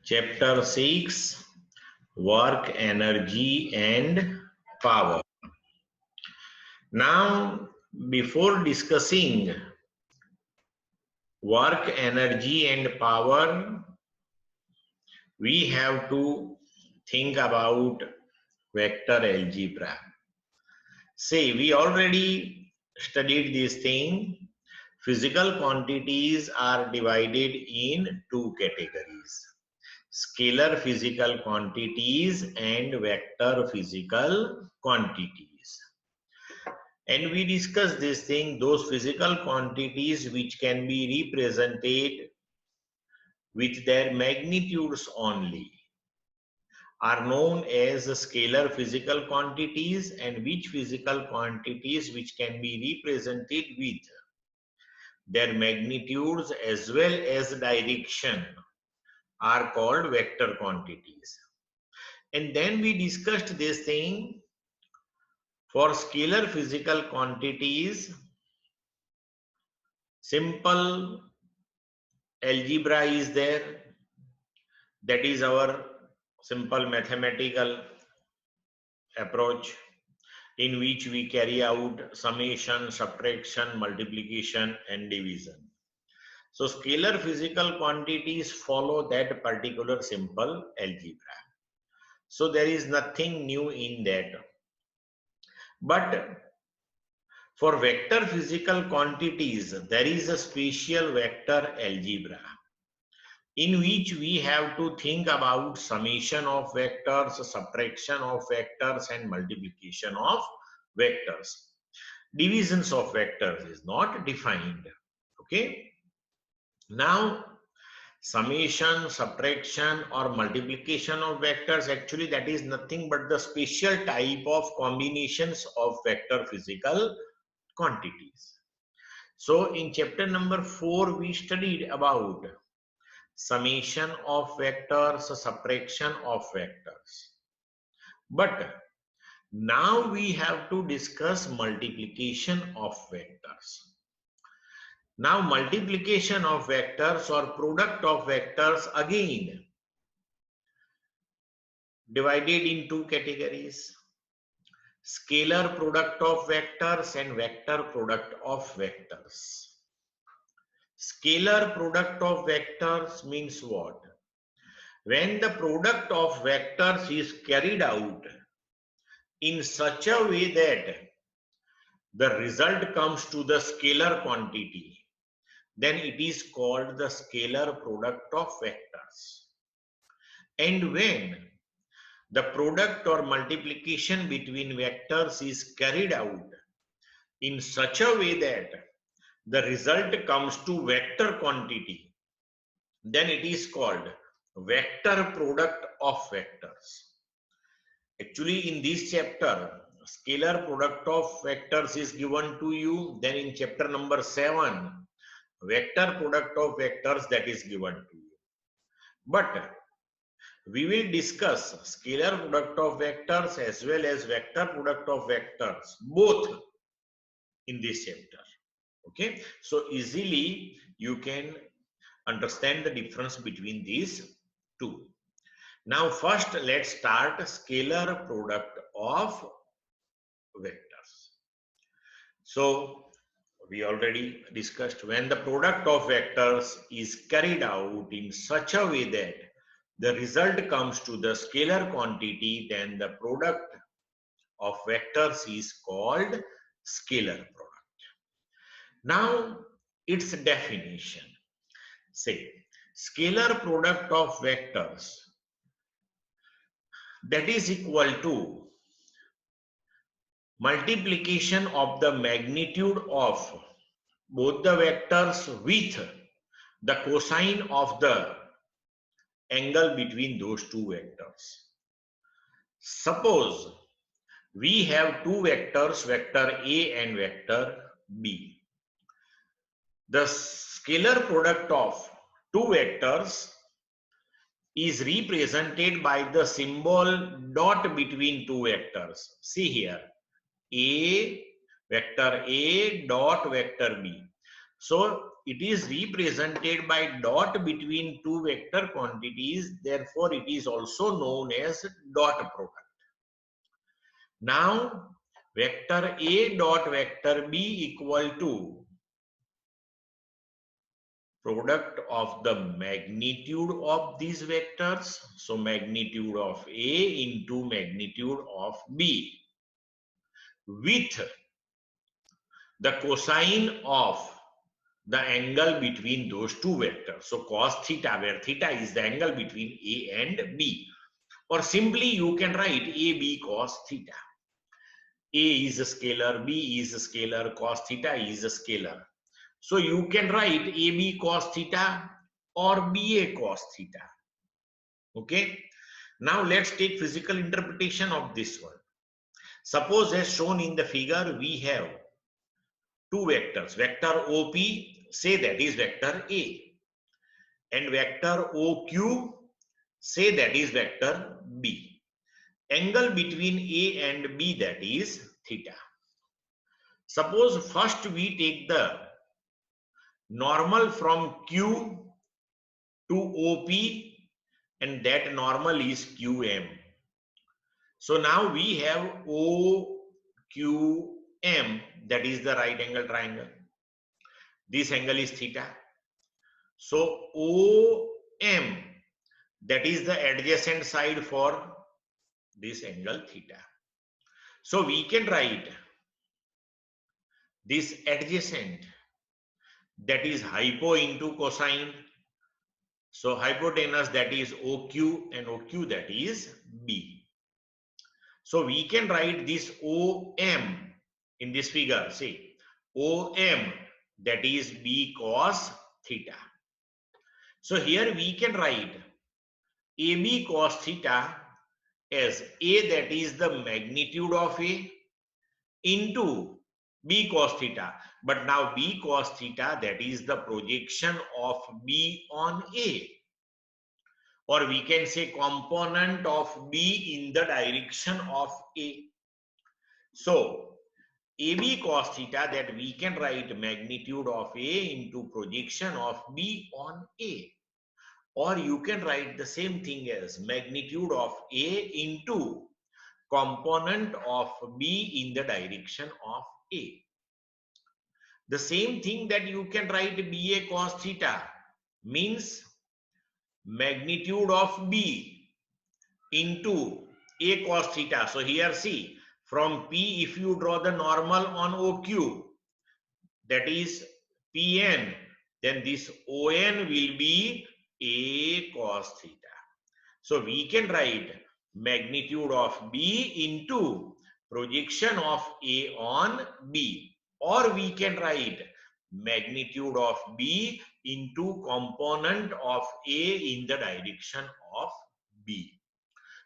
Chapter 6, Work, Energy and Power. Now, before discussing work, energy and power, we have to think about vector algebra. See, we already studied this thing. Physical quantities are divided in two categories: scalar physical quantities and vector physical quantities. And we discussed this thing, those physical quantities which can be represented with their magnitudes only are known as scalar physical quantities, and which physical quantities which can be represented with their magnitudes as well as direction are called vector quantities. And then we discussed this thing. For scalar physical quantities, simple algebra is there. That is our simple mathematical approach in which we carry out summation, subtraction, multiplication and division. So scalar physical quantities follow that particular simple algebra. So there is nothing new in that. But for vector physical quantities, there is a special vector algebra in which we have to think about summation of vectors, subtraction of vectors and multiplication of vectors. Divisions of vectors is not defined. Okay. Now, summation, subtraction or multiplication of vectors, actually that is nothing but the special type of combinations of vector physical quantities. So in chapter number 4 we studied about summation of vectors, subtraction of vectors. But now we have to discuss multiplication of vectors. Now multiplication of vectors or product of vectors again divided in two categories: scalar product of vectors and vector product of vectors. Scalar product of vectors means what? When the product of vectors is carried out in such a way that the result comes to the scalar quantity, then it is called the scalar product of vectors. And when the product or multiplication between vectors is carried out in such a way that the result comes to vector quantity, then it is called vector product of vectors. Actually, in this chapter, scalar product of vectors is given to you. Then in chapter number 7, vector product of vectors that is given to you. But we will discuss scalar product of vectors as well as vector product of vectors, both in this chapter. Okay, so easily you can understand the difference between these two. Now first let's start scalar product of vectors. So we already discussed, when the product of vectors is carried out in such a way that the result comes to the scalar quantity, then the product of vectors is called scalar product. Now its definition. Say, scalar product of vectors, that is equal to multiplication of the magnitude of both the vectors with the cosine of the angle between those two vectors. Suppose we have two vectors, vector A and vector B. The scalar product of two vectors is represented by the symbol dot between two vectors. See here, A, vector A dot vector B. So it is represented by dot between two vector quantities. Therefore, it is also known as dot product. Now, vector A dot vector B equal to product of the magnitude of these vectors. So magnitude of A into magnitude of B with the cosine of the angle between those two vectors. So cos theta, where theta is the angle between A and B. Or simply you can write AB cos theta. A is a scalar, B is a scalar, cos theta is a scalar. So you can write AB cos theta or BA cos theta. Okay. Now let's take physical interpretation of this one. Suppose as shown in the figure, we have two vectors. Vector OP, say that is vector A. And vector OQ, say that is vector B. Angle between A and B, that is theta. Suppose first we take the normal from Q to OP, and that normal is QM. So now we have OQM, that is the right angle triangle. This angle is theta. So OM, that is the adjacent side for this angle theta. So we can write this adjacent, that is hypo into cosine. So hypotenuse, that is OQ, and OQ, that is B. So we can write this OM in this figure. See, OM, that is B cos theta. So here we can write AB cos theta as A, that is the magnitude of A, into B cos theta. But now B cos theta, that is the projection of B on A. Or we can say component of B in the direction of A. So AB cos theta, that we can write magnitude of A into projection of B on A. Or you can write the same thing as magnitude of A into component of B in the direction of A. The same thing that you can write BA cos theta means magnitude of B into A cos theta. So here see, from P, if you draw the normal on OQ, that is PN, then this ON will be A cos theta. So we can write magnitude of B into projection of A on B. Or we can write magnitude of B into component of A in the direction of B.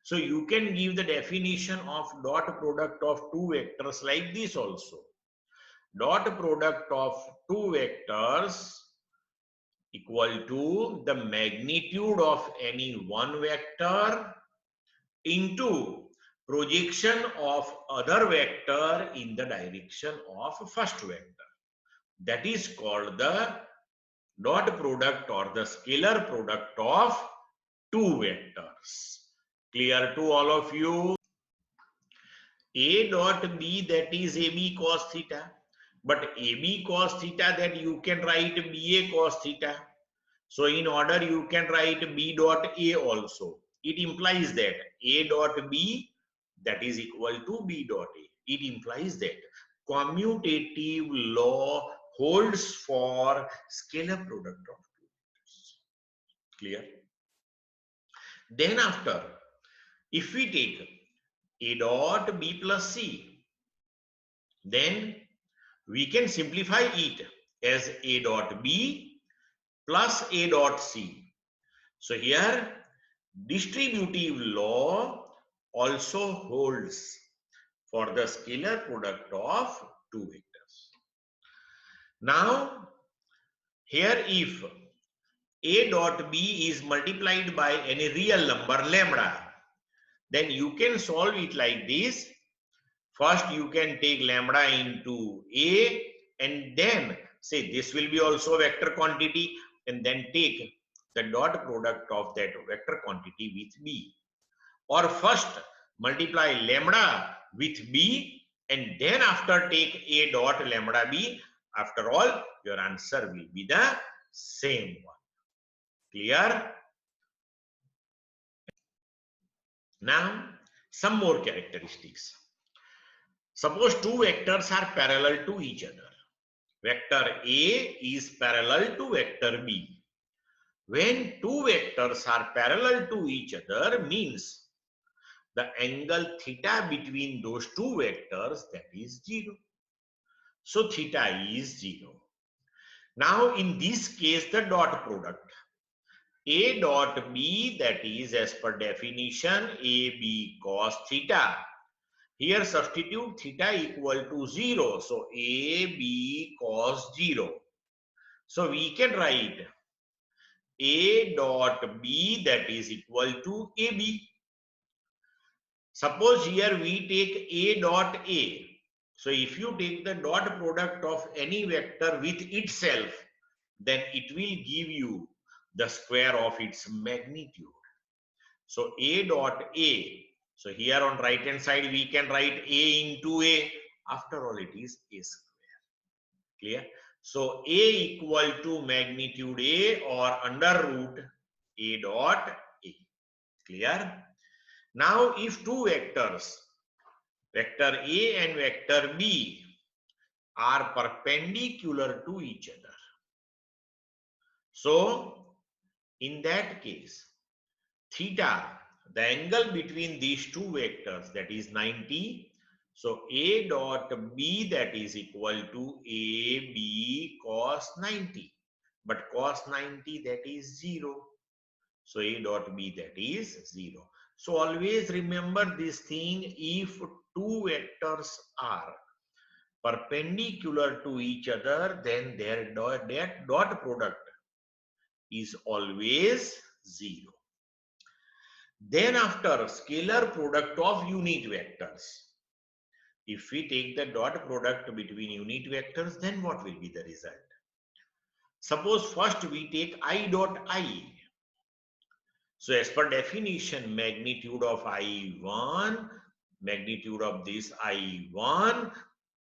So you can give the definition of dot product of two vectors like this also. Dot product of two vectors equal to the magnitude of any one vector into projection of other vector in the direction of first vector. That is called the dot product or the scalar product of two vectors. Clear to all of you? A dot B, that is AB cos theta. But AB cos theta, that you can write BA cos theta. So in order you can write B dot A also. It implies that A dot B, that is equal to B dot A. It implies that commutative law holds for scalar product of two vectors. Clear? Then after, if we take A dot B plus C, then we can simplify it as A dot B plus A dot C. So here distributive law also holds for the scalar product of two vectors. Now here if A dot B is multiplied by any real number lambda, then you can solve it like this. First you can take lambda into A and then say this will be also a vector quantity, and then take the dot product of that vector quantity with B. Or first multiply lambda with B, and then after take A dot lambda B. After all, your answer will be the same one. Clear? Now, some more characteristics. Suppose two vectors are parallel to each other. Vector A is parallel to vector B. When two vectors are parallel to each other means the angle theta between those two vectors, that is 0. So theta is 0. Now in this case, the dot product A dot B, that is as per definition AB cos theta. Here substitute theta equal to 0. So AB cos 0. So we can write A dot B, that is equal to AB. Suppose here we take A dot A. So if you take the dot product of any vector with itself, then it will give you the square of its magnitude. So A dot A. So here on right hand side we can write A into A. After all, it is A square. Clear? So A equal to magnitude A or under root A dot A. Clear? Now if two vectors, vector A and vector B, are perpendicular to each other, so in that case, theta, the angle between these two vectors, that is 90. So A dot B, that is equal to AB cos 90. But cos 90, that is 0. So A dot B, that is 0. So always remember this thing: if two vectors are perpendicular to each other, then their dot product is always 0. Then after, scalar product of unit vectors. If we take the dot product between unit vectors, then what will be the result? Suppose first we take I dot I. So as per definition, magnitude of I1, magnitude of this I1,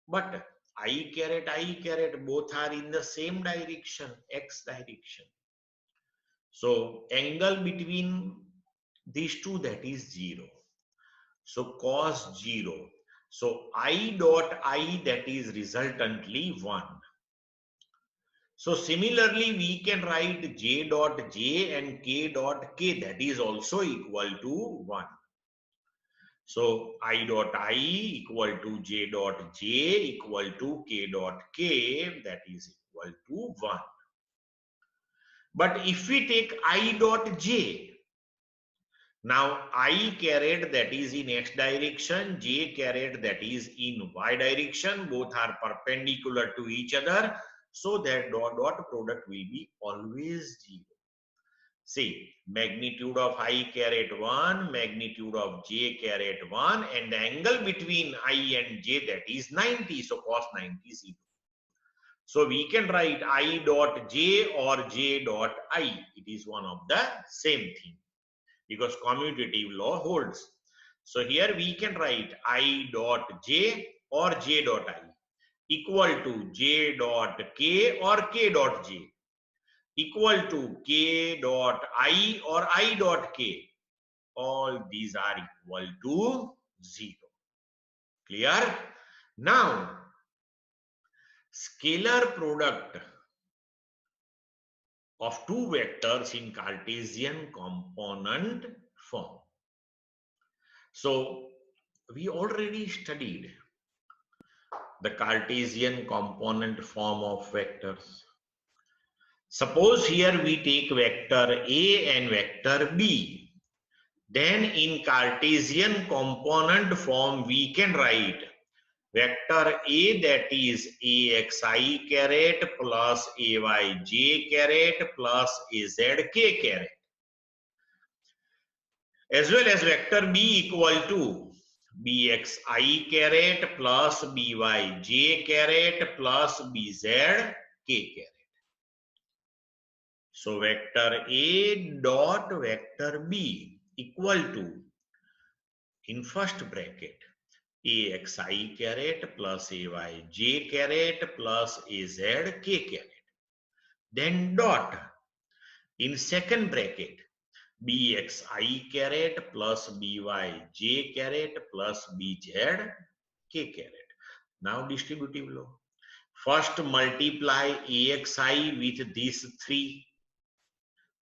but I caret both are in the same direction, x direction. So angle between these two, that is 0. So cos 0. So I dot I, that is resultantly 1. So similarly, we can write J dot J and K dot K, that is also equal to 1. So I dot I equal to J dot J equal to K dot K, that is equal to 1. But if we take I dot J, now I caret, that is in x direction, J caret, that is in y direction, both are perpendicular to each other, so that dot product will be always 0. See, magnitude of I caret 1, magnitude of J caret 1, and the angle between I and J, that is 90, so cos 90 is 0. So we can write I dot J or J dot I. It is one of the same thing, because commutative law holds. So here we can write I dot J or J dot I equal to J dot K or K dot J equal to K dot I or I dot K. All these are equal to 0. Clear? Now, scalar product of two vectors in Cartesian component form. So we already studied the Cartesian component form of vectors. Suppose here we take vector A and vector B. Then in Cartesian component form we can write vector A, that is AXI caret plus AYJ caret plus AZK caret, as well as vector B equal to BXI caret plus BYJ caret plus BZ k caret. So vector A dot vector B equal to, in first bracket, AXI caret plus AYJ caret plus AZ k caret. Then dot, in second bracket, BXI caret plus BYJ caret plus BZ k caret. Now distributive law. First multiply AXI with these three.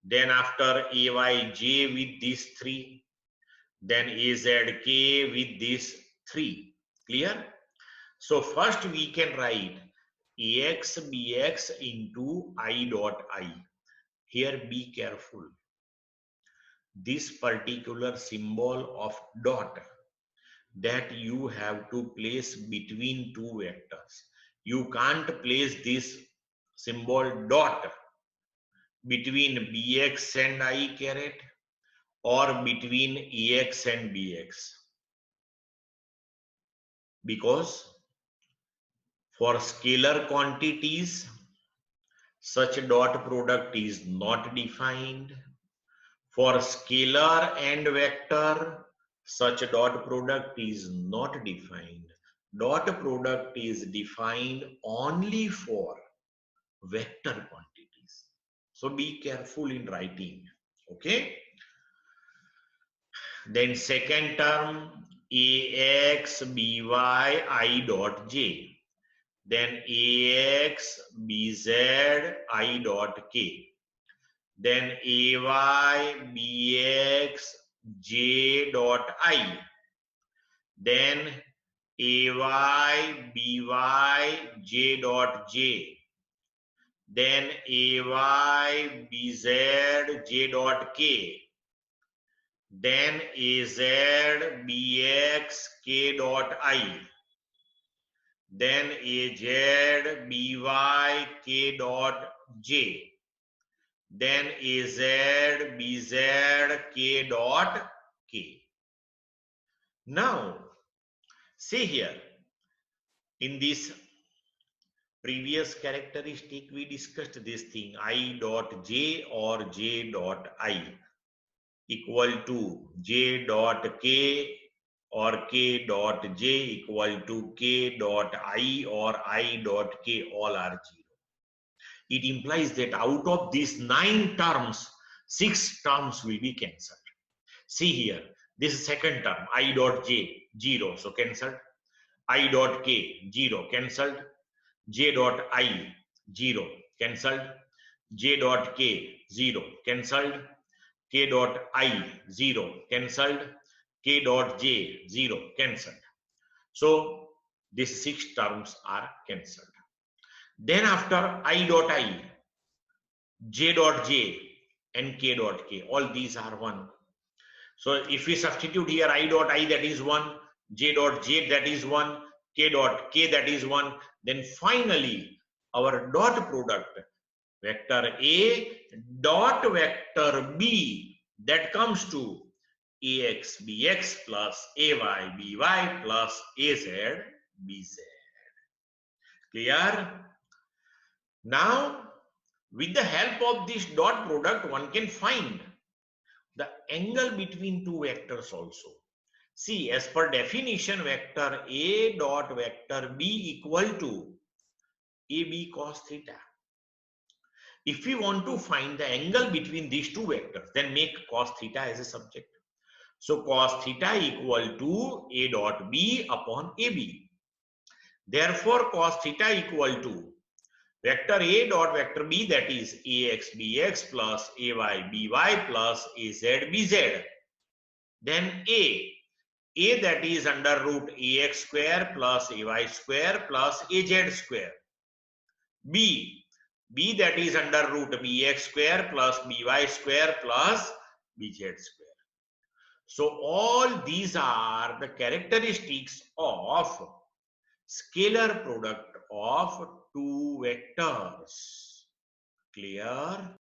Then after AYJ with these three. Then AZK with these three. Clear? So first we can write AX BX into I dot I. Here be careful. This particular symbol of dot that you have to place between two vectors. You can't place this symbol dot between bx and I caret or between ex and bx, because for scalar quantities such dot product is not defined. For scalar and vector, such dot product is not defined. Dot product is defined only for vector quantities. So be careful in writing. Okay. Then second term, AX BY I dot J. Then AX BZ I dot K. Then AY BX J dot I. Then AY BY J dot J. Then AY BZ J dot K. Then AZ BX K dot I. Then AZ BY K dot J. Then AZ BZ K dot K. Now, see here, in this previous characteristic, we discussed this thing, I dot J or J dot I equal to J dot K or K dot J equal to K dot I or I dot K, all are 0. It implies that out of these 9 terms, 6 terms will be cancelled. See here, this is second term, I dot J, 0, so cancelled. I dot K, 0, cancelled. J dot I, 0, cancelled. J dot K, 0, cancelled. K dot I, 0, cancelled. K dot J, 0, cancelled. So these 6 terms are cancelled. Then after I dot I, J dot J and K dot K, all these are 1. So if we substitute here I dot I, that is 1, J dot J, that is 1, K dot K, that is 1, then finally our dot product, vector A dot vector B, that comes to AX BX plus AY BY plus AZ BZ. Clear? Now, with the help of this dot product, one can find the angle between two vectors also. See, as per definition, vector A dot vector B equal to AB cos theta. If we want to find the angle between these two vectors, then make cos theta as a subject. So cos theta equal to A dot B upon AB. Therefore, cos theta equal to vector A dot vector B, that is AX BX plus AY BY plus AZ BZ. Then A that is under root AX square plus AY square plus AZ square. B that is under root BX square plus BY square plus BZ square. So all these are the characteristics of scalar product of two vectors. Clear?